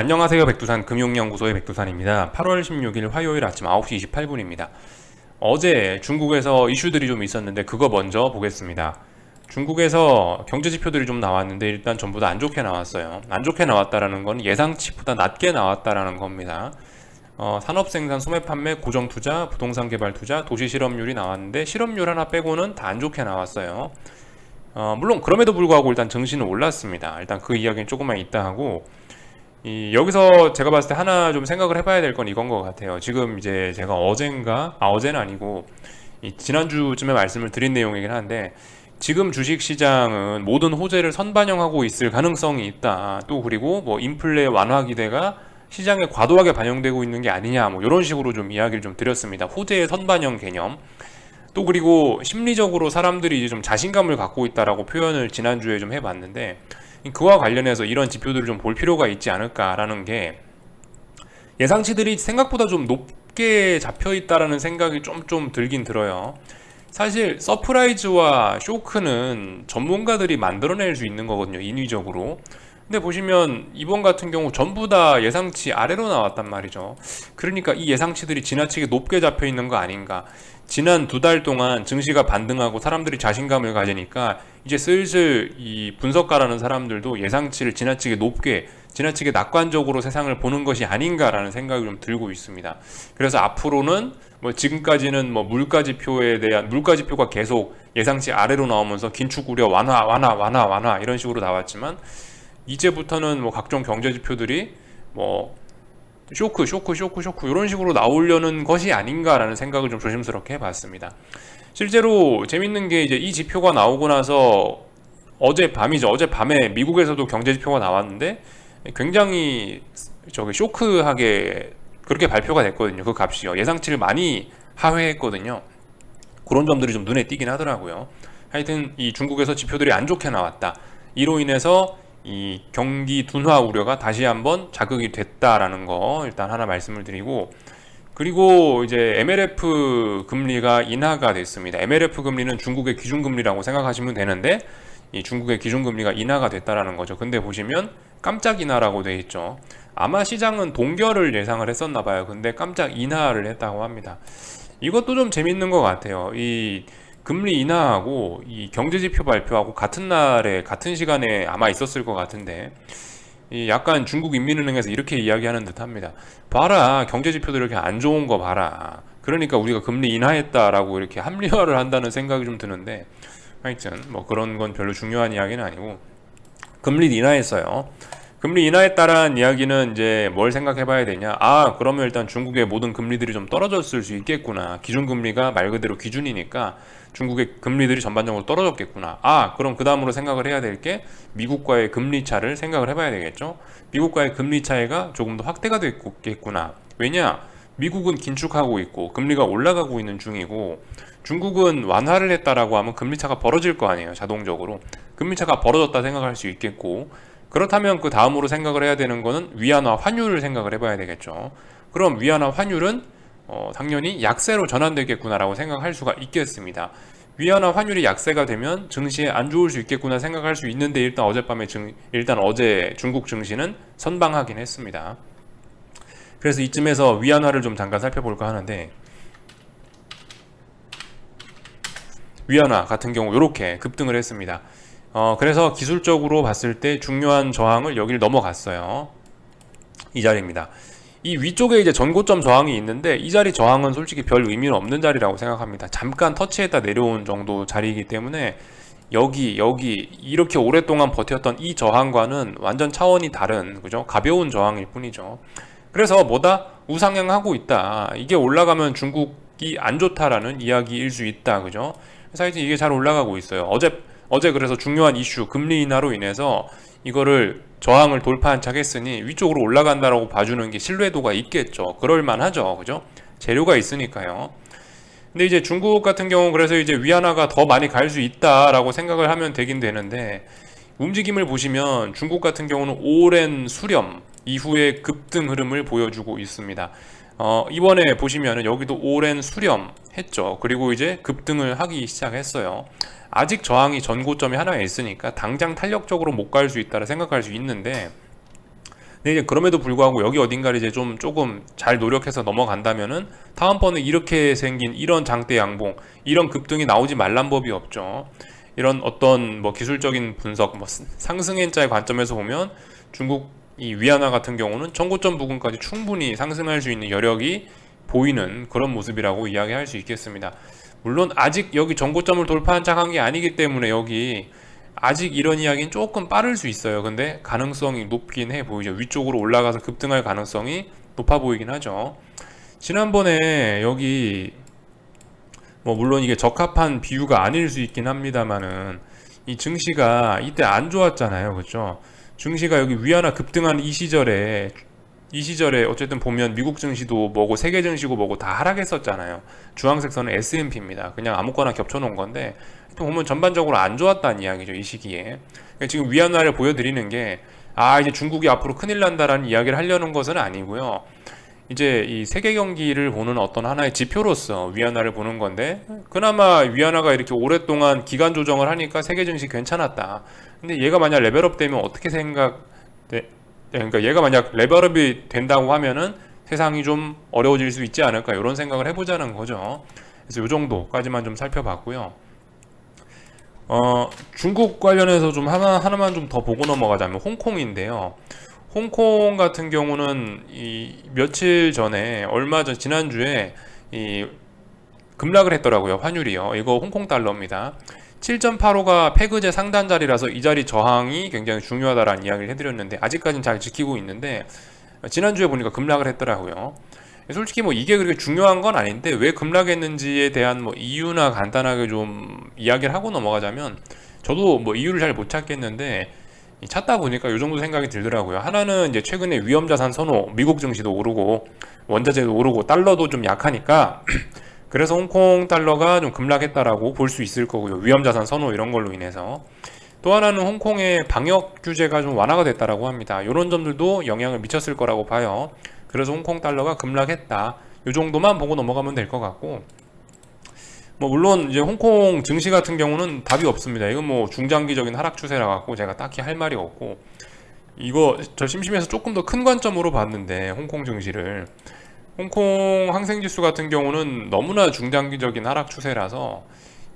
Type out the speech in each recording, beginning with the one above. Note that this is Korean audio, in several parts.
안녕하세요. 백두산 금융연구소의 백두산입니다. 8월 16일 화요일 아침 9시 28분입니다. 어제 중국에서 이슈들이 좀 있었는데 그거 먼저 보겠습니다. 중국에서 경제 지표들이 좀 나왔는데 일단 전부 다 안 좋게 나왔어요. 안 좋게 나왔다라는 건 예상치보다 낮게 나왔다라는 겁니다. 산업 생산, 소매 판매, 고정 투자, 부동산 개발 투자, 도시 실업률이 나왔는데 실업률 하나 빼고는 다 안 좋게 나왔어요. 물론 그럼에도 불구하고 일단 증시는 올랐습니다. 일단 그 이야기는 조금만 이따 하고 여기서 제가 봤을 때 하나 좀 생각을 해봐야 될 건 이건 것 같아요. 지금 이제 제가 어제는 아니고 지난주쯤에 말씀을 드린 내용이긴 한데 지금 주식 시장은 모든 호재를 선반영하고 있을 가능성이 있다. 또 그리고 뭐 인플레 완화 기대가 시장에 과도하게 반영되고 있는 게 아니냐 뭐 이런 식으로 좀 이야기를 좀 드렸습니다. 호재의 선반영 개념. 또 그리고 심리적으로 사람들이 이제 좀 자신감을 갖고 있다라고 표현을 지난주에 좀 해봤는데 그와 관련해서 이런 지표들을 좀 볼 필요가 있지 않을까라는 게 예상치들이 생각보다 좀 높게 잡혀 있다라는 생각이 좀 들긴 들어요. 사실 서프라이즈와 쇼크는 전문가들이 만들어낼 수 있는 거거든요, 인위적으로. 근데 보시면 이번 같은 경우 전부 다 예상치 아래로 나왔단 말이죠. 그러니까 이 예상치들이 지나치게 높게 잡혀 있는 거 아닌가. 지난 2달 동안 증시가 반등하고 사람들이 자신감을 가지니까 이제 슬슬 이 분석가라는 사람들도 예상치를 지나치게 높게, 지나치게 낙관적으로 세상을 보는 것이 아닌가라는 생각이 좀 들고 있습니다. 그래서 앞으로는 뭐 지금까지는 뭐 물가지표에 대한 물가지표가 계속 예상치 아래로 나오면서 긴축 우려 완화 이런 식으로 나왔지만 이제부터는 뭐 각종 경제 지표들이 뭐 쇼크 이런 식으로 나오려는 것이 아닌가라는 생각을 좀 조심스럽게 해봤습니다. 실제로 재밌는 게 이제 이 지표가 나오고 나서 어젯밤에 미국에서도 경제 지표가 나왔는데 굉장히 쇼크하게 그렇게 발표가 됐거든요. 그 값이요. 예상치를 많이 하회했거든요. 그런 점들이 좀 눈에 띄긴 하더라고요. 하여튼 이 중국에서 지표들이 안 좋게 나왔다. 이로 인해서 이 경기 둔화 우려가 다시 한번 자극이 됐다라는 거 일단 하나 말씀을 드리고, 그리고 이제 MLF 금리가 인하가 됐습니다. MLF 금리는 중국의 기준금리라고 생각하시면 되는데 이 중국의 기준금리가 인하가 됐다라는 거죠. 근데 보시면 깜짝 인하라고 돼 있죠. 아마 시장은 동결을 예상을 했었나 봐요. 근데 깜짝 인하를 했다고 합니다. 이것도 좀 재밌는 것 같아요. 이 금리 인하하고 이 경제지표 발표하고 같은 날에 같은 시간에 아마 있었을 것 같은데 이 약간 중국 인민은행에서 이렇게 이야기하는 듯합니다. 봐라, 경제지표들 이렇게 안 좋은 거 봐라. 그러니까 우리가 금리 인하했다라고 이렇게 합리화를 한다는 생각이 좀 드는데 하여튼 뭐 그런 건 별로 중요한 이야기는 아니고 금리 인하했어요. 금리 인하에 따른 이야기는 이제 뭘 생각해 봐야 되냐. 그러면 일단 중국의 모든 금리들이 좀 떨어졌을 수 있겠구나. 기준금리가 말 그대로 기준이니까 중국의 금리들이 전반적으로 떨어졌겠구나. 그럼 그 다음으로 생각을 해야 될 게 미국과의 금리 차를 생각을 해봐야 되겠죠. 미국과의 금리 차이가 조금 더 확대가 됐겠구나. 왜냐? 미국은 긴축하고 있고 금리가 올라가고 있는 중이고 중국은 완화를 했다라고 하면 금리차가 벌어질 거 아니에요. 자동적으로. 금리차가 벌어졌다 생각할 수 있겠고, 그렇다면 그 다음으로 생각을 해야 되는 거는 위안화 환율을 생각을 해봐야 되겠죠. 그럼 위안화 환율은 당연히 약세로 전환되겠구나라고 생각할 수가 있겠습니다. 위안화 환율이 약세가 되면 증시에 안 좋을 수 있겠구나 생각할 수 있는데 일단 어제 중국 증시는 선방하긴 했습니다. 그래서 이쯤에서 위안화를 좀 잠깐 살펴볼까 하는데 위안화 같은 경우 이렇게 급등을 했습니다. 그래서 기술적으로 봤을 때 중요한 저항을 여기를 넘어갔어요. 이 자리입니다. 이 위쪽에 이제 전고점 저항이 있는데 이 자리 저항은 솔직히 별 의미는 없는 자리라고 생각합니다. 잠깐 터치했다 내려온 정도 자리이기 때문에 여기 이렇게 오랫동안 버텼던 이 저항과는 완전 차원이 다른, 그죠? 가벼운 저항일 뿐이죠. 그래서 뭐다? 우상향하고 있다. 이게 올라가면 중국이 안 좋다라는 이야기일 수 있다, 그죠? 그래서 하여튼 이게 잘 올라가고 있어요. 어제 그래서 중요한 이슈 금리 인하로 인해서 이거를 저항을 돌파한 척 했으니 위쪽으로 올라간다라고 봐주는 게 신뢰도가 있겠죠. 그럴만하죠, 그죠? 재료가 있으니까요. 근데 이제 중국 같은 경우 그래서 이제 위안화가 더 많이 갈 수 있다라고 생각을 하면 되긴 되는데 움직임을 보시면 중국 같은 경우는 오랜 수렴 이후에 급등 흐름을 보여주고 있습니다. 이번에 보시면은 여기도 오랜 수렴 했죠. 그리고 이제 급등을 하기 시작했어요. 아직 저항이 전고점이 하나 있으니까 당장 탄력적으로 못 갈 수 있다라 생각할 수 있는데 근데 이제 그럼에도 불구하고 여기 어딘가를 이제 좀 조금 잘 노력해서 넘어간다면은 다음번에 이렇게 생긴 이런 장대 양봉, 이런 급등이 나오지 말란 법이 없죠. 이런 어떤 뭐 기술적인 분석, 뭐 상승행자의 관점에서 보면 중국 이 위안화 같은 경우는 전고점 부근까지 충분히 상승할 수 있는 여력이 보이는 그런 모습이라고 이야기할 수 있겠습니다. 물론 아직 여기 전고점을 돌파한 척한 게 아니기 때문에 여기 아직 이런 이야기는 조금 빠를 수 있어요. 근데 가능성이 높긴 해 보이죠. 위쪽으로 올라가서 급등할 가능성이 높아 보이긴 하죠. 지난번에 여기 뭐 물론 이게 적합한 비유가 아닐 수 있긴 합니다만은 이 증시가 이때 안 좋았잖아요. 그렇죠? 증시가 여기 위안화 급등한 이 시절에 어쨌든 보면 미국 증시도 뭐고 세계 증시고 뭐고 다 하락했었잖아요. 주황색 선은 S&P입니다. 그냥 아무거나 겹쳐놓은 건데 보면 전반적으로 안 좋았다는 이야기죠. 이 시기에. 그러니까 지금 위안화를 보여드리는 게 이제 중국이 앞으로 큰일 난다라는 이야기를 하려는 것은 아니고요. 이제 이 세계 경기를 보는 어떤 하나의 지표로서 위안화를 보는 건데 그나마 위안화가 이렇게 오랫동안 기간 조정을 하니까 세계 증시 괜찮았다. 근데 얘가 만약 레벨업 되면 어떻게 그러니까 얘가 만약 레벨업이 된다고 하면은 세상이 좀 어려워질 수 있지 않을까 이런 생각을 해보자는 거죠. 그래서 이 정도까지만 좀 살펴봤고요. 중국 관련해서 좀 하나만 좀 더 보고 넘어가자면 홍콩인데요. 홍콩 같은 경우는 이 며칠 전에 얼마 전 지난주에 이 급락을 했더라고요. 환율이요. 이거 홍콩 달러입니다. 7.85가 페그제 상단 자리라서 이 자리 저항이 굉장히 중요하다라는 이야기를 해드렸는데 아직까지는 잘 지키고 있는데 지난주에 보니까 급락을 했더라고요. 솔직히 뭐 이게 그렇게 중요한 건 아닌데 왜 급락했는지에 대한 뭐 이유나 간단하게 좀 이야기를 하고 넘어가자면 저도 뭐 이유를 잘 못 찾겠는데 찾다 보니까 이 정도 생각이 들더라고요. 하나는 이제 최근에 위험자산 선호, 미국 증시도 오르고 원자재도 오르고 달러도 좀 약하니까 그래서 홍콩 달러가 좀 급락했다라고 볼 수 있을 거고요. 위험자산 선호 이런 걸로 인해서. 또 하나는 홍콩의 방역 규제가 좀 완화가 됐다라고 합니다. 이런 점들도 영향을 미쳤을 거라고 봐요. 그래서 홍콩 달러가 급락했다. 이 정도만 보고 넘어가면 될 것 같고 뭐 물론 이제 홍콩 증시 같은 경우는 답이 없습니다. 이건 뭐 중장기적인 하락 추세라 갖고 제가 딱히 할 말이 없고 이거 저 심심해서 조금 더 큰 관점으로 봤는데 홍콩 증시를 홍콩 항생지수 같은 경우는 너무나 중장기적인 하락 추세라서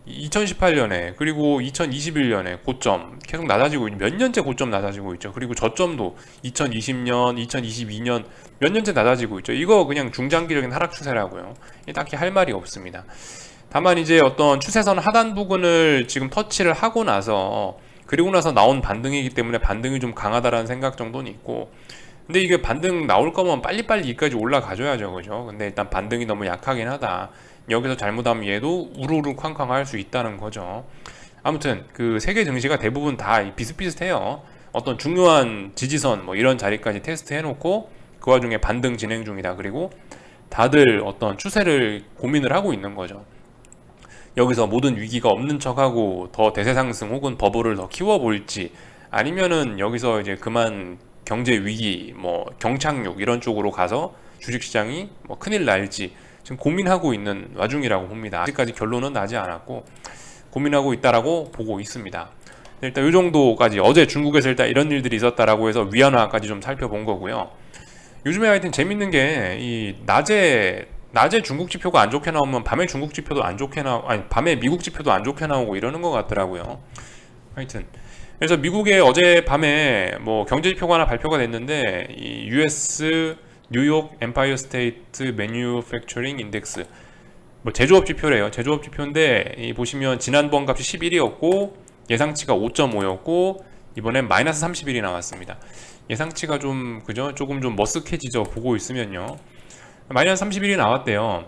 2018년에 그리고 2021년에 고점 계속 낮아지고 몇 년째 고점 낮아지고 있죠. 그리고 저점도 2020년, 2022년 몇 년째 낮아지고 있죠. 이거 그냥 중장기적인 하락 추세라고요. 딱히 할 말이 없습니다. 다만 이제 어떤 추세선 하단 부근을 지금 터치를 하고 나서 그리고 나서 나온 반등이기 때문에 반등이 좀 강하다라는 생각 정도는 있고 근데 이게 반등 나올 거면 빨리빨리 여기까지 올라가줘야죠. 그죠? 근데 일단 반등이 너무 약하긴 하다. 여기서 잘못하면 얘도 우르르 쾅쾅 할 수 있다는 거죠. 아무튼 그 세계 증시가 대부분 다 비슷비슷해요. 어떤 중요한 지지선 뭐 이런 자리까지 테스트 해놓고 그 와중에 반등 진행 중이다. 그리고 다들 어떤 추세를 고민을 하고 있는 거죠. 여기서 모든 위기가 없는 척하고 더 대세 상승 혹은 버블을 더 키워볼지 아니면은 여기서 이제 그만 경제 위기 뭐 경착륙 이런 쪽으로 가서 주식시장이 뭐 큰일 날지 지금 고민하고 있는 와중이라고 봅니다. 아직까지 결론은 나지 않았고 고민하고 있다라고 보고 있습니다. 일단 이 정도까지 어제 중국에서 일단 이런 일들이 있었다라고 해서 위안화까지 좀 살펴본 거고요. 요즘에 하여튼 재밌는 게 이 낮에 중국 지표가 안 좋게 나오면 밤에 중국 지표도 안 좋게 아니 밤에 미국 지표도 안 좋게 나오고 이러는 것 같더라고요. 하여튼 그래서 미국의 어제 밤에 뭐 경제 지표가 하나 발표가 됐는데 이 US 뉴욕 엠파이어 스테이트 매뉴팩처링 인덱스 뭐 제조업 지표래요. 제조업 지표인데 이 보시면 지난번 값이 11이었고 예상치가 5.5였고 이번엔 마이너스 31이 나왔습니다. 예상치가 좀 그죠? 조금 좀 머쓱해지죠. 보고 있으면요. 마이너스 31이 나왔대요.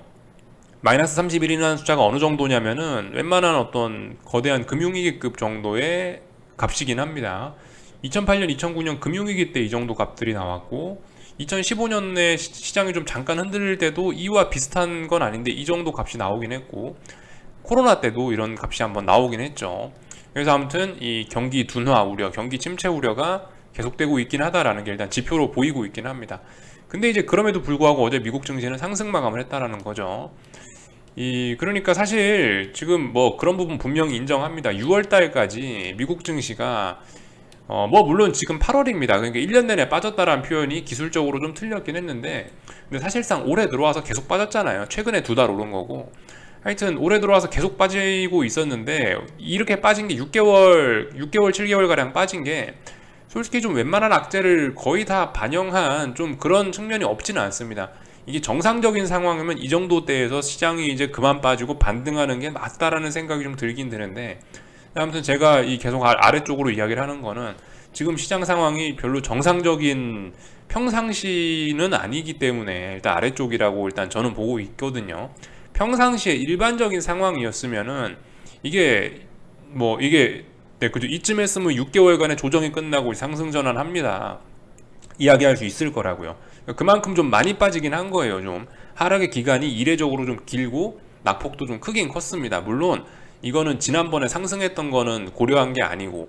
마이너스 31이라는 숫자가 어느 정도냐면은 웬만한 어떤 거대한 금융위기급 정도의 값이긴 합니다. 2008년, 2009년 금융위기 때 이 정도 값들이 나왔고 2015년에 시장이 좀 잠깐 흔들릴 때도 이와 비슷한 건 아닌데 이 정도 값이 나오긴 했고 코로나 때도 이런 값이 한번 나오긴 했죠. 그래서 아무튼 이 경기 둔화 우려, 경기 침체 우려가 계속되고 있긴 하다라는 게 일단 지표로 보이고 있긴 합니다. 근데 이제 그럼에도 불구하고 어제 미국 증시는 상승 마감을 했다라는 거죠. 그러니까 사실 지금 뭐 그런 부분 분명히 인정합니다. 6월 달까지 미국 증시가 뭐 물론 지금 8월입니다. 그러니까 1년 내내 빠졌다라는 표현이 기술적으로 좀 틀렸긴 했는데, 근데 사실상 올해 들어와서 계속 빠졌잖아요. 최근에 2달 오른 거고. 하여튼 올해 들어와서 계속 빠지고 있었는데, 이렇게 빠진 게 6개월, 7개월 가량 빠진 게 솔직히 좀 웬만한 악재를 거의 다 반영한 좀 그런 측면이 없지는 않습니다. 이게 정상적인 상황이면 이 정도 때에서 시장이 이제 그만 빠지고 반등하는 게 맞다라는 생각이 좀 들긴 드는데, 아무튼 제가 이 계속 아래쪽으로 이야기를 하는 거는 지금 시장 상황이 별로 정상적인 평상시는 아니기 때문에 일단 아래쪽이라고 일단 저는 보고 있거든요. 평상시에 일반적인 상황이었으면은 이게 이게 네, 그죠. 이쯤 했으면 6개월간의 조정이 끝나고 상승 전환합니다. 이야기할 수 있을 거라고요. 그만큼 좀 많이 빠지긴 한 거예요. 좀 하락의 기간이 이례적으로 좀 길고 낙폭도 좀 크긴 컸습니다. 물론 이거는 지난번에 상승했던 거는 고려한 게 아니고,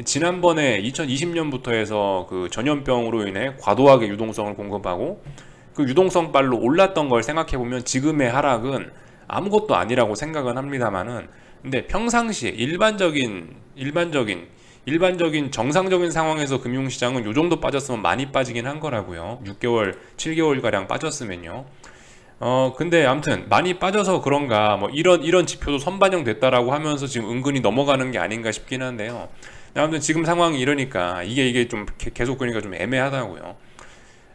지난번에 2020년부터 해서 그 전염병으로 인해 과도하게 유동성을 공급하고 그 유동성 발로 올랐던 걸 생각해 보면 지금의 하락은 아무것도 아니라고 생각은 합니다만은, 근데 평상시에 일반적인 정상적인 상황에서 금융시장은 요 정도 빠졌으면 많이 빠지긴 한 거라고요. 6개월, 7개월 가량 빠졌으면요. 근데 아무튼 많이 빠져서 그런가 뭐 이런 지표도 선반영됐다라고 하면서 지금 은근히 넘어가는 게 아닌가 싶긴 한데요. 아무튼 지금 상황이 이러니까 이게 좀 계속 그러니까 좀 애매하다고요.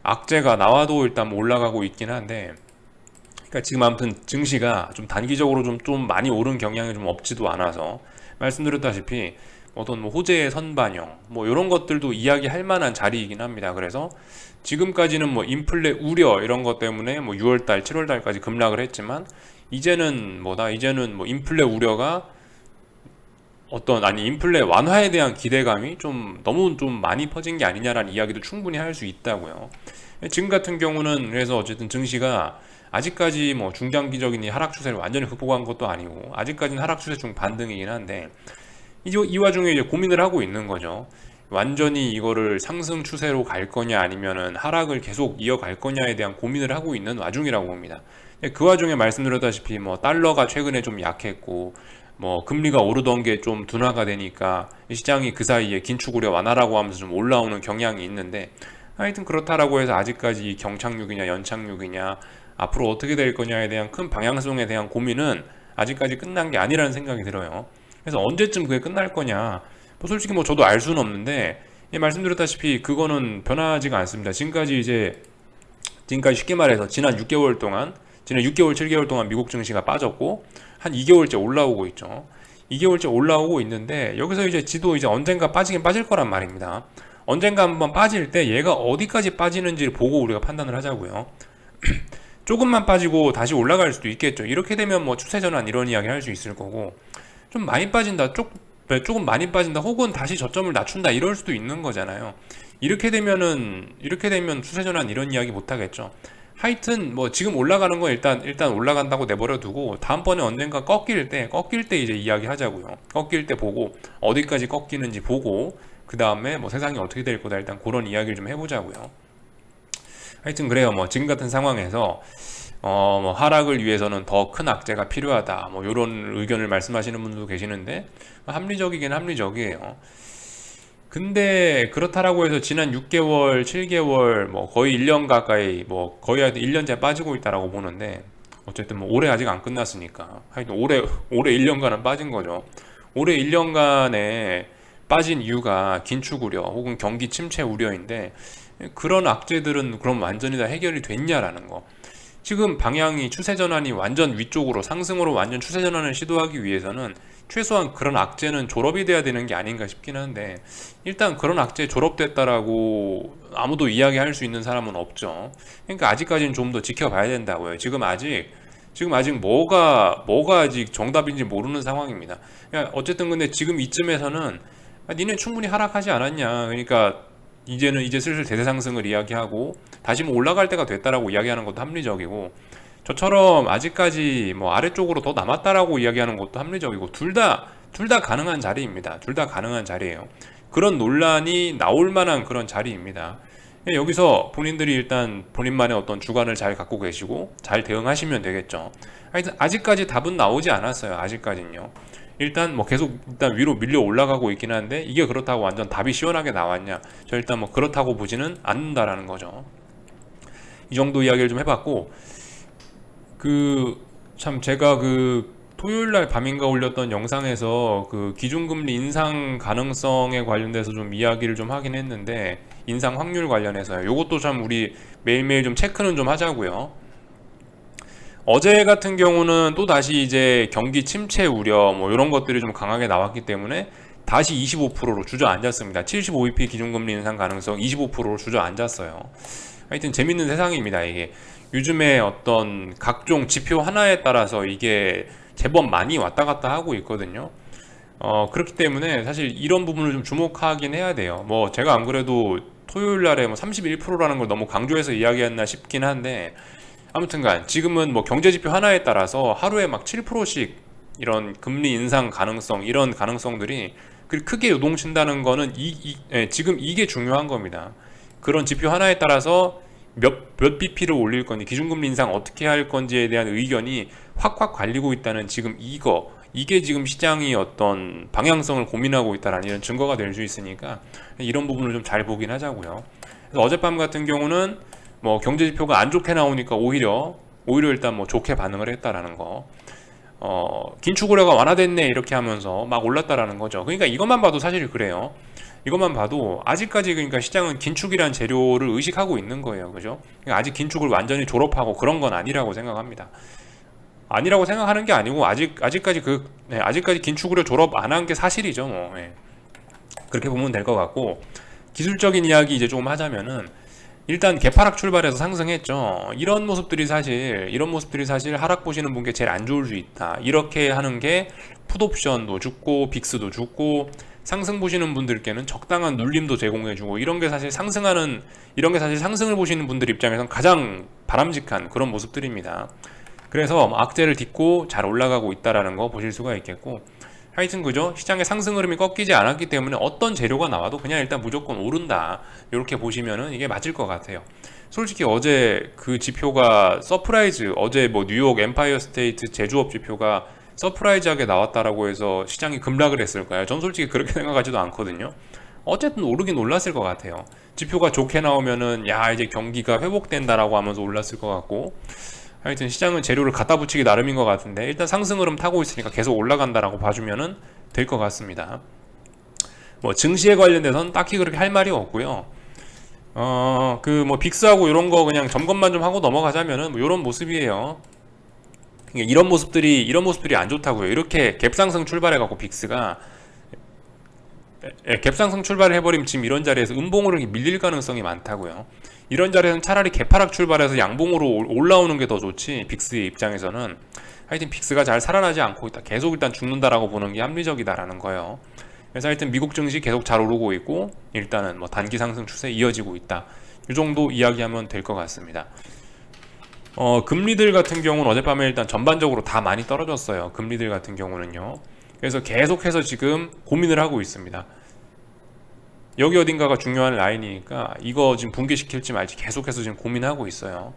악재가 나와도 일단 뭐 올라가고 있긴 한데, 그러니까 지금 아무튼 증시가 좀 단기적으로 좀 많이 오른 경향이 좀 없지도 않아서, 말씀드렸다시피 어떤 뭐 호재의 선반영 뭐 이런 것들도 이야기할 만한 자리이긴 합니다. 그래서 지금까지는 뭐 인플레 우려 이런 것 때문에 뭐 6월달, 7월달까지 급락을 했지만, 이제는 뭐 인플레 우려가 인플레 완화에 대한 기대감이 좀 너무 좀 많이 퍼진 게 아니냐라는 이야기도 충분히 할 수 있다고요. 지금 같은 경우는 그래서 어쨌든 증시가 아직까지 뭐 중장기적인 이 하락 추세를 완전히 극복한 것도 아니고 아직까지는 하락 추세 중 반등이긴 한데, 이 와중에 이제 고민을 하고 있는 거죠. 완전히 이거를 상승 추세로 갈 거냐 아니면은 하락을 계속 이어갈 거냐에 대한 고민을 하고 있는 와중이라고 봅니다. 그 와중에 말씀드렸다시피 뭐 달러가 최근에 좀 약했고 뭐 금리가 오르던 게 좀 둔화가 되니까 시장이 그 사이에 긴축 우려 완화라고 하면서 좀 올라오는 경향이 있는데, 하여튼 그렇다라고 해서 아직까지 경착륙이냐 연착륙이냐 앞으로 어떻게 될 거냐에 대한 큰 방향성에 대한 고민은 아직까지 끝난 게 아니라는 생각이 들어요. 그래서 언제쯤 그게 끝날 거냐, 뭐 솔직히 뭐 저도 알 수는 없는데, 말씀드렸다시피 그거는 변하지가 않습니다. 지금까지 쉽게 말해서 지난 6개월, 7개월 동안 미국 증시가 빠졌고 한 2개월째 올라오고 있죠. 2개월째 올라오고 있는데, 여기서 이제 지도 이제 언젠가 빠지긴 빠질 거란 말입니다. 언젠가 한번 빠질 때 얘가 어디까지 빠지는지를 보고 우리가 판단을 하자고요. 조금만 빠지고 다시 올라갈 수도 있겠죠. 이렇게 되면 뭐 추세 전환 이런 이야기 할 수 있을 거고, 좀 많이 빠진다, 조금 많이 빠진다, 혹은 다시 저점을 낮춘다 이럴 수도 있는 거잖아요. 이렇게 되면 추세 전환 이런 이야기 못 하겠죠. 하여튼 뭐 지금 올라가는 건 일단 올라간다고 내버려 두고, 다음번에 언젠가 꺾일 때 이제 이야기 하자고요. 꺾일 때 보고 어디까지 꺾이는지 보고 그 다음에 뭐 세상이 어떻게 될 거다 일단 그런 이야기를 좀 해보자고요. 하여튼 그래요. 뭐 지금 같은 상황에서 뭐 하락을 위해서는 더 큰 악재가 필요하다, 뭐 이런 의견을 말씀하시는 분도 계시는데, 합리적이긴 합리적이에요. 근데 그렇다라고 해서 지난 6개월, 7개월, 뭐 거의 1년 가까이, 뭐 거의 1년째 빠지고 있다라고 보는데, 어쨌든 뭐 올해 아직 안 끝났으니까 하여튼 올해 1년간은 빠진 거죠. 올해 1년간에 빠진 이유가 긴축 우려 혹은 경기 침체 우려인데, 그런 악재들은 그럼 완전히 다 해결이 됐냐라는 거. 지금 방향이 추세 전환이 완전 위쪽으로 상승으로 완전 추세 전환을 시도하기 위해서는 최소한 그런 악재는 졸업이 돼야 되는 게 아닌가 싶긴 한데, 일단 그런 악재 졸업됐다라고 아무도 이야기할 수 있는 사람은 없죠. 그러니까 아직까지는 좀 더 지켜봐야 된다고요. 지금 아직 뭐가 아직 정답인지 모르는 상황입니다. 그러니까 어쨌든 근데 지금 이쯤에서는 니네 충분히 하락하지 않았냐, 그러니까 이제 슬슬 대세 상승을 이야기하고 다시 뭐 올라갈 때가 됐다라고 이야기하는 것도 합리적이고, 저처럼 아직까지 뭐 아래쪽으로 더 남았다라고 이야기하는 것도 합리적이고, 둘 다 가능한 자리입니다. 둘 다 가능한 자리예요. 그런 논란이 나올 만한 그런 자리입니다. 여기서 본인들이 일단 본인만의 어떤 주관을 잘 갖고 계시고 잘 대응하시면 되겠죠. 하여튼 아직까지 답은 나오지 않았어요. 아직까지는요. 일단 뭐 계속 일단 위로 밀려 올라가고 있긴 한데 이게 그렇다고 완전 답이 시원하게 나왔냐? 저 일단 뭐 그렇다고 보지는 않는다라는 거죠. 이 정도 이야기를 좀 해봤고, 그 참 제가 그 토요일 날 밤인가 올렸던 영상에서 그 기준금리 인상 가능성에 관련돼서 좀 이야기를 좀 하긴 했는데, 인상 확률 관련해서요. 요것도 참 우리 매일매일 좀 체크는 좀 하자고요. 어제 같은 경우는 또 다시 이제 경기 침체 우려 뭐 이런 것들이 좀 강하게 나왔기 때문에 다시 25%로 주저앉았습니다. 75bp 기준금리 인상 가능성 25%로 주저앉았어요. 하여튼 재밌는 세상입니다. 이게 요즘에 어떤 각종 지표 하나에 따라서 이게 제법 많이 왔다 갔다 하고 있거든요. 그렇기 때문에 사실 이런 부분을 좀 주목하긴 해야 돼요. 뭐 제가 안 그래도 토요일 날에 뭐 31%라는 걸 너무 강조해서 이야기했나 싶긴 한데, 아무튼간 지금은 뭐 경제지표 하나에 따라서 하루에 막 7%씩 이런 금리 인상 가능성, 이런 가능성들이 크게 요동친다는 거는 지금 이게 중요한 겁니다. 그런 지표 하나에 따라서 몇 bp를 올릴 건지, 기준금리 인상 어떻게 할 건지에 대한 의견이 확확 갈리고 있다는 지금 이게 지금 시장이 어떤 방향성을 고민하고 있다는 이런 증거가 될 수 있으니까 이런 부분을 좀 잘 보긴 하자고요. 그래서 어젯밤 같은 경우는 뭐 경제 지표가 안 좋게 나오니까 오히려 일단 뭐 좋게 반응을 했다라는 거. 긴축 우려가 완화됐네 이렇게 하면서 막 올랐다라는 거죠. 그러니까 이것만 봐도 사실 그래요. 이것만 봐도 아직까지 그러니까 시장은 긴축이란 재료를 의식하고 있는 거예요. 그죠? 그러니까 아직 긴축을 완전히 졸업하고 그런 건 아니라고 생각합니다. 아니라고 생각하는 게 아니고 아직까지 긴축 우려 졸업 안 한 게 사실이죠. 뭐. 예. 그렇게 보면 될 것 같고, 기술적인 이야기 이제 조금 하자면은 일단 개파락 출발해서 상승했죠. 이런 모습들이 사실 하락 보시는 분께 제일 안 좋을 수 있다. 이렇게 하는 게 풋옵션도 죽고 빅스도 죽고 상승 보시는 분들께는 적당한 눌림도 제공해주고, 이런 게 사실 상승을 보시는 분들 입장에선 가장 바람직한 그런 모습들입니다. 그래서 악재를 딛고 잘 올라가고 있다라는 거 보실 수가 있겠고, 하여튼 그죠? 시장의 상승 흐름이 꺾이지 않았기 때문에 어떤 재료가 나와도 그냥 일단 무조건 오른다, 이렇게 보시면은 이게 맞을 것 같아요. 솔직히 어제 그 지표가 어제 뭐 뉴욕 엠파이어 스테이트 제조업 지표가 서프라이즈하게 나왔다라고 해서 시장이 급락을 했을까요? 전 솔직히 그렇게 생각하지도 않거든요. 어쨌든 오르긴 올랐을 것 같아요. 지표가 좋게 나오면은 야 이제 경기가 회복된다라고 하면서 올랐을 것 같고, 하여튼 시장은 재료를 갖다 붙이기 나름인 것 같은데 일단 상승 흐름 타고 있으니까 계속 올라간다라고 봐주면은 될 것 같습니다. 뭐 증시에 관련돼서는 딱히 그렇게 할 말이 없고요. 그 뭐 빅스하고 이런 거 그냥 점검만 좀 하고 넘어가자면은 뭐 이런 모습이에요. 이런 모습들이 안 좋다고요. 이렇게 갭상승 출발해갖고 빅스가 갭상승 출발을 해버리면 지금 이런 자리에서 음봉으로 밀릴 가능성이 많다고요. 이런 자리에서는 차라리 개파락 출발해서 양봉으로 올라오는 게 더 좋지, 빅스의 입장에서는. 하여튼 빅스가 잘 살아나지 않고 있다, 계속 일단 죽는다라고 보는 게 합리적이다라는 거예요. 그래서 하여튼 미국 증시 계속 잘 오르고 있고 일단은 뭐 단기 상승 추세 이어지고 있다, 이 정도 이야기하면 될 것 같습니다. 금리들 같은 경우는 어젯밤에 일단 전반적으로 다 많이 떨어졌어요. 금리들 같은 경우는요. 그래서 계속해서 지금 고민을 하고 있습니다. 여기 어딘가가 중요한 라인이니까 이거 지금 붕괴시킬지 말지 계속해서 지금 고민하고 있어요.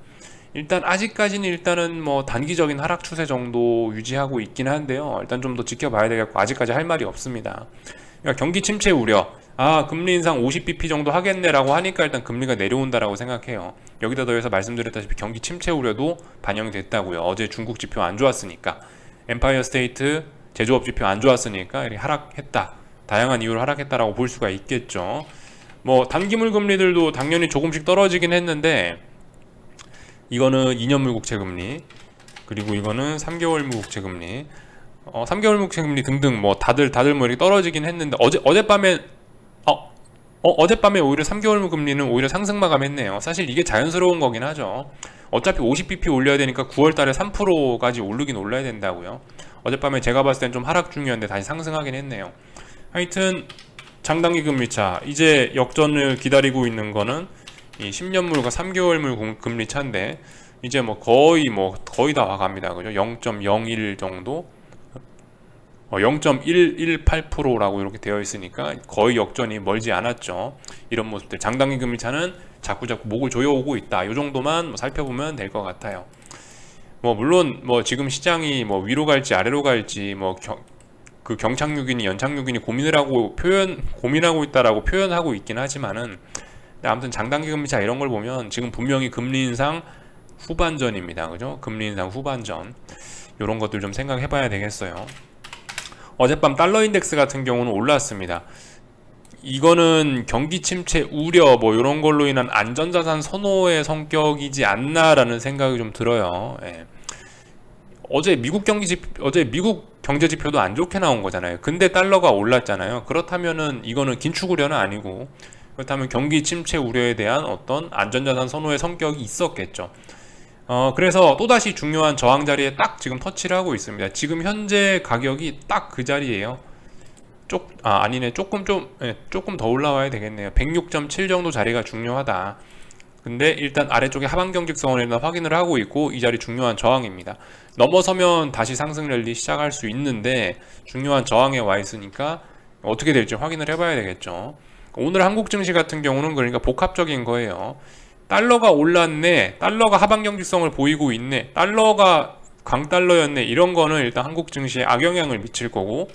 일단은 뭐 단기적인 하락 추세 정도 유지하고 있긴 한데요. 일단 좀 더 지켜봐야 되겠고 아직까지 할 말이 없습니다. 그러니까 경기 침체 우려, 금리 인상 50bp 정도 하겠네라고 하니까 일단 금리가 내려온다라고 생각해요. 여기다 더해서 말씀드렸다시피 경기 침체 우려도 반영이 됐다고요. 어제 중국 지표 안 좋았으니까, 엠파이어 스테이트 제조업 지표 안 좋았으니까 이렇게 하락했다, 다양한 이유로 하락했다라고 볼 수가 있겠죠. 뭐 단기물 금리들도 당연히 조금씩 떨어지긴 했는데, 이거는 2년물 국채 금리, 그리고 이거는 3개월물 국채 금리, 3개월물 국채 금리 등등 뭐 다들 뭐 이렇게 떨어지긴 했는데, 어젯밤에 오히려 3개월물 금리는 오히려 상승 마감했네요. 사실 이게 자연스러운 거긴 하죠. 어차피 50bp 올려야 되니까 9월달에 3%까지 오르긴 올라야 된다고요. 어젯밤에 제가 봤을 땐 좀 하락 중이었는데 다시 상승하긴 했네요. 하여튼 장단기 금리차, 이제 역전을 기다리고 있는 거는 이 10년물과 3개월물 금리 차인데, 이제 뭐 거의 다 와갑니다. 그죠? 0.01 정도, 0.118%라고 이렇게 되어 있으니까 거의 역전이 멀지 않았죠. 이런 모습들, 장단기 금리차는 자꾸 목을 조여오고 있다, 이 정도만 뭐 살펴보면 될 것 같아요. 뭐 물론 뭐 지금 시장이 뭐 위로 갈지 아래로 갈지 뭐 그 경착륙이니 연착륙이니 고민하고 있다라고 표현하고 있긴 하지만은, 근데 아무튼 장단기 금리차 이런 걸 보면 지금 분명히 금리 인상 후반전입니다. 그죠? 금리 인상 후반전. 이런 것들 좀 생각해 봐야 되겠어요. 어젯밤 달러 인덱스 같은 경우는 올랐습니다. 이거는 경기 침체 우려 뭐 이런 걸로 인한 안전자산 선호의 성격이지 않나라는 생각이 좀 들어요. 예. 어제 미국 경제 지표도 안 좋게 나온 거잖아요. 근데 달러가 올랐잖아요. 그렇다면은 이거는 긴축 우려는 아니고, 그렇다면 경기 침체 우려에 대한 어떤 안전자산 선호의 성격이 있었겠죠. 그래서 또다시 중요한 저항 자리에 딱 지금 터치를 하고 있습니다. 지금 현재 가격이 딱 그 자리예요. 조금 더 올라와야 되겠네요. 106.7 정도 자리가 중요하다. 근데 일단 아래쪽에 하방 경직선을 일단 확인을 하고 있고, 이 자리 중요한 저항입니다. 넘어서면 다시 상승 랠리 시작할 수 있는데 중요한 저항에 와 있으니까 어떻게 될지 확인을 해봐야 되겠죠. 오늘 한국 증시 같은 경우는 그러니까 복합적인 거예요. 달러가 올랐네, 달러가 하방 경직성을 보이고 있네, 달러가 강달러였네, 이런 거는 일단 한국 증시에 악영향을 미칠 거고,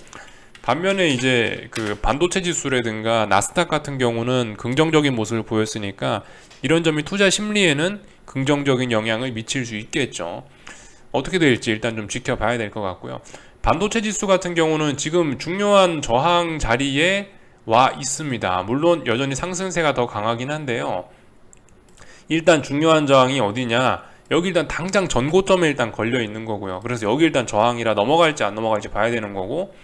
반면에 이제 그 반도체 지수라든가 나스닥 같은 경우는 긍정적인 모습을 보였으니까 이런 점이 투자 심리에는 긍정적인 영향을 미칠 수 있겠죠. 어떻게 될지 일단 좀 지켜봐야 될 것 같고요. 반도체 지수 같은 경우는 지금 중요한 저항 자리에 와 있습니다. 물론 여전히 상승세가 더 강하긴 한데요. 일단 중요한 저항이 어디냐? 여기 일단 당장 전고점에 일단 걸려 있는 거고요. 그래서 여기 일단 저항이라 넘어갈지 안 넘어갈지 봐야 되는 거고,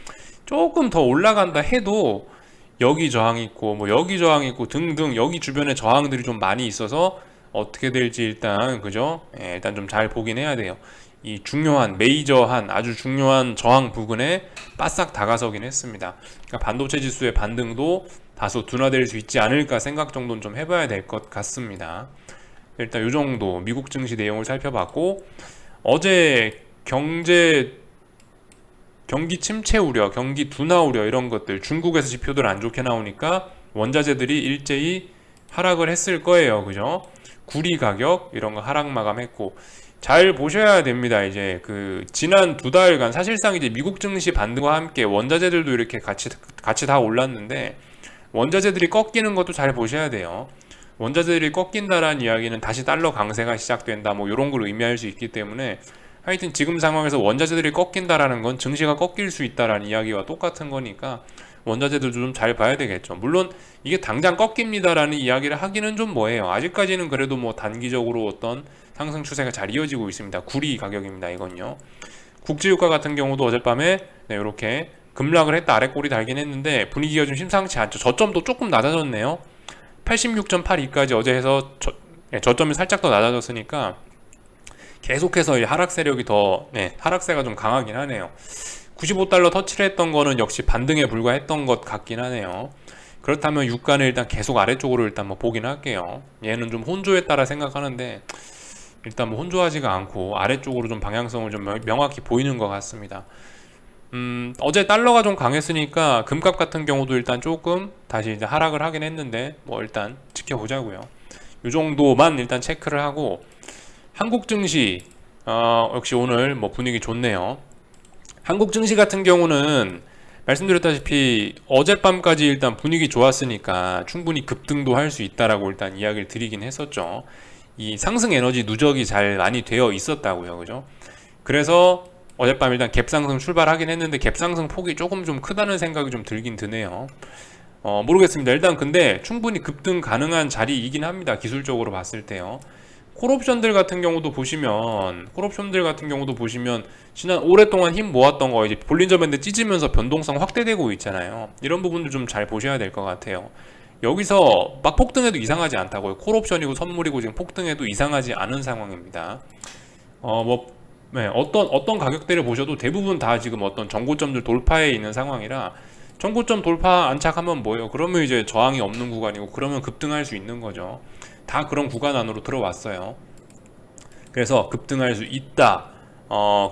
조금 더 올라간다 해도 여기 저항이 있고 뭐 여기 저항이 있고 등등 여기 주변에 저항들이 좀 많이 있어서 어떻게 될지 일단 그죠? 예, 일단 좀 잘 보긴 해야 돼요. 이 중요한 메이저한 아주 중요한 저항 부근에 바싹 다가서긴 했습니다. 그러니까 반도체 지수의 반등도 다소 둔화될 수 있지 않을까 생각 정도는 좀 해봐야 될 것 같습니다. 일단 이 정도 미국 증시 내용을 살펴봤고, 어제 경기 침체 우려, 경기 둔화 우려 이런 것들, 중국에서 지표들 안 좋게 나오니까 원자재들이 일제히 하락을 했을 거예요. 그죠? 구리 가격 이런 거 하락 마감했고, 잘 보셔야 됩니다. 이제 그 지난 2달간 사실상 이제 미국 증시 반등과 함께 원자재들도 이렇게 같이 다 올랐는데, 원자재들이 꺾이는 것도 잘 보셔야 돼요. 원자재들이 꺾인다라는 이야기는 다시 달러 강세가 시작된다 뭐 이런 걸 의미할 수 있기 때문에, 하여튼 지금 상황에서 원자재들이 꺾인다라는 건 증시가 꺾일 수 있다라는 이야기와 똑같은 거니까 원자재들도 좀 잘 봐야 되겠죠. 물론 이게 당장 꺾입니다라는 이야기를 하기는 좀 뭐해요. 아직까지는 그래도 뭐 단기적으로 어떤 상승 추세가 잘 이어지고 있습니다. 구리 가격입니다. 이건요. 국제유가 같은 경우도 어젯밤에 이렇게 급락을 했다 아래 꼬리 달긴 했는데 분위기가 좀 심상치 않죠. 저점도 조금 낮아졌네요. 86.82까지 어제 해서 저점이 살짝 더 낮아졌으니까 계속해서 이 하락 세력이 하락세가 좀 강하긴 하네요. 95달러 터치를 했던 거는 역시 반등에 불과했던 것 같긴 하네요. 그렇다면 유가는 일단 계속 아래쪽으로 일단 뭐 보긴 할게요. 얘는 좀 혼조에 따라 생각하는데 일단 뭐 혼조하지가 않고 아래쪽으로 좀 방향성을 좀 명확히 보이는 것 같습니다. 어제 달러가 좀 강했으니까 금값 같은 경우도 일단 조금 다시 이제 하락을 하긴 했는데 뭐 일단 지켜보자고요. 이 정도만 일단 체크를 하고, 한국 증시 역시 오늘 뭐 분위기 좋네요. 한국 증시 같은 경우는 말씀드렸다시피 어젯밤까지 일단 분위기 좋았으니까 충분히 급등도 할 수 있다라고 일단 이야기를 드리긴 했었죠. 이 상승 에너지 누적이 잘 많이 되어 있었다고요. 그죠? 그래서 어젯밤 일단 갭상승 출발하긴 했는데 갭상승 폭이 조금 좀 크다는 생각이 좀 들긴 드네요. 모르겠습니다. 일단 근데 충분히 급등 가능한 자리이긴 합니다. 기술적으로 봤을 때요. 콜옵션들 같은 경우도 보시면 지난 오랫동안 힘 모았던 거 이제 볼린저 밴드 찢으면서 변동성 확대되고 있잖아요. 이런 부분도 좀 잘 보셔야 될 것 같아요. 여기서 막 폭등해도 이상하지 않다고요. 콜옵션이고 선물이고 지금 폭등해도 이상하지 않은 상황입니다. 어떤 가격대를 보셔도 대부분 다 지금 어떤 정고점들 돌파해 있는 상황이라, 정고점 돌파 안착하면 뭐예요? 그러면 이제 저항이 없는 구간이고 그러면 급등할 수 있는 거죠. 다 그런 구간 안으로 들어왔어요. 그래서 급등할 수 있다.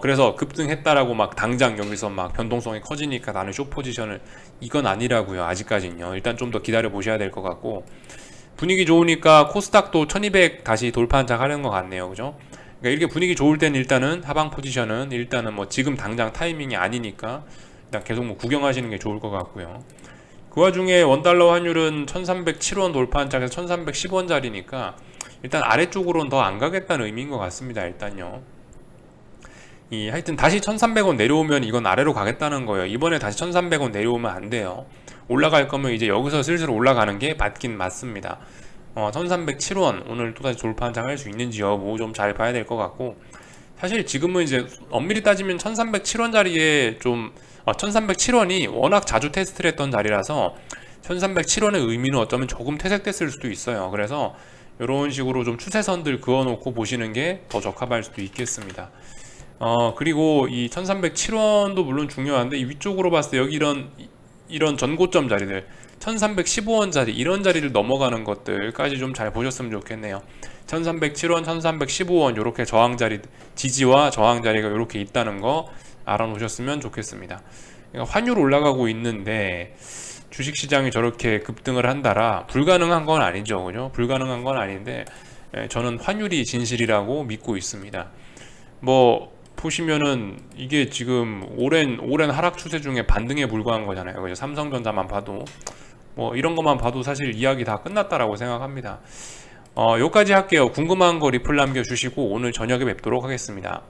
그래서 급등했다라고 막 당장 여기서 막 변동성이 커지니까 나는 숏 포지션을, 이건 아니라고요. 아직까지는요. 일단 좀 더 기다려 보셔야 될 것 같고, 분위기 좋으니까 코스닥도 1200 다시 돌파 안착하려는 것 같네요. 그죠? 그러니까 이렇게 분위기 좋을 때는 일단은 하방 포지션은 일단은 뭐 지금 당장 타이밍이 아니니까 일단 계속 뭐 구경하시는 게 좋을 것 같고요. 그 와중에 원달러 환율은 1307원 돌파한 짝에서 1310원짜리니까 일단 아래쪽으로는 더 안 가겠다는 의미인 것 같습니다. 일단요. 하여튼 다시 1300원 내려오면 이건 아래로 가겠다는 거예요. 이번에 다시 1300원 내려오면 안 돼요. 올라갈 거면 이제 여기서 슬슬 올라가는 게 맞긴 맞습니다. 1307원 오늘 또다시 돌파 한 장 할 수 있는지 여부 좀 잘 봐야 될 것 같고, 사실 지금은 이제 엄밀히 따지면 1307원짜리에 1307원이 워낙 자주 테스트를 했던 자리라서 1307원의 의미는 어쩌면 조금 퇴색됐을 수도 있어요. 그래서 이런 식으로 좀 추세선들 그어놓고 보시는 게 더 적합할 수도 있겠습니다. 그리고 이 1307원도 물론 중요한데, 이 위쪽으로 봤을 때 여기 이런 전고점 자리들 1315원짜리 이런 자리를 넘어가는 것들까지 좀 잘 보셨으면 좋겠네요. 1307원, 1315원 이렇게 저항자리, 지지와 저항자리가 이렇게 있다는 거 알아놓으셨으면 좋겠습니다. 그러니까 환율 올라가고 있는데 주식시장이 저렇게 급등을 한다라 불가능한 건 아니죠, 그죠? 불가능한 건 아닌데 저는 환율이 진실이라고 믿고 있습니다. 뭐 보시면은 이게 지금 오랜 하락 추세 중에 반등에 불과한 거잖아요. 그죠? 삼성전자만 봐도 뭐 이런 것만 봐도 사실 이야기 다 끝났다라고 생각합니다. 여기까지 할게요. 궁금한 거 리플 남겨주시고 오늘 저녁에 뵙도록 하겠습니다.